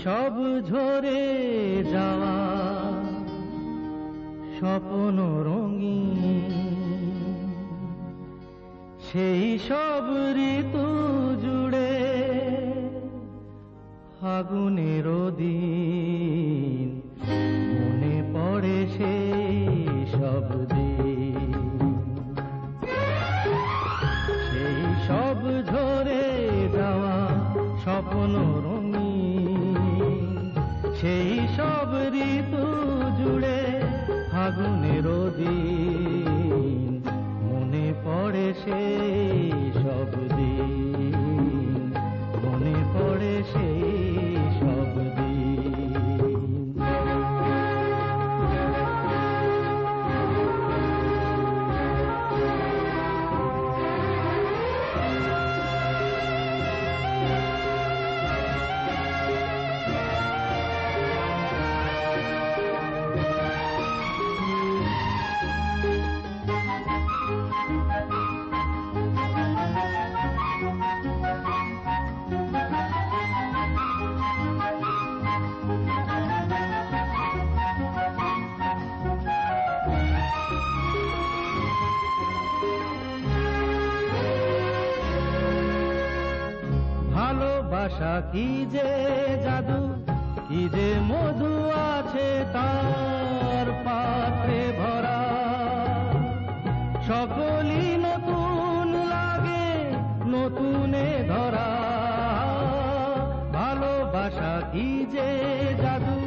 সব ঝরে যাওয়া স্বপ্ন রঙিন, সেই সব ঋতু জুড়ে ফাগুনের দিন মনে পড়ে সেই সব দিন। সেই সব ঝরে যাওয়া স্বপ্ন রঙিন, সেই সব ঋতু জুড়ে ফাগুনের দিন মনে পড়ে সেই সব দিন, মনে পড়ে সেই সব দিন। ভালোবাসা কি যে জাদু, কি যে মধু আছে তার পাত্রে ভরা, সকলই নতুন লাগে নতুনে ধরা। ভালোবাসা কি যে জাদু,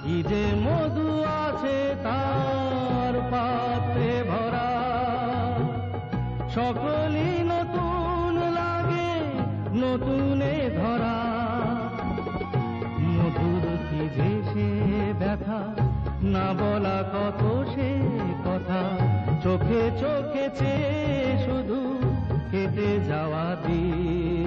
কি যে মধু আছে তার পাত্রে ভরা, সকলই নতুন লাগে নতুনে ধরা। মধুর কি যে সে ব্যথা, না বলা কত সে কথা, চোখে চোখে চেয়ে শুধু কেটে যাওয়া দিন।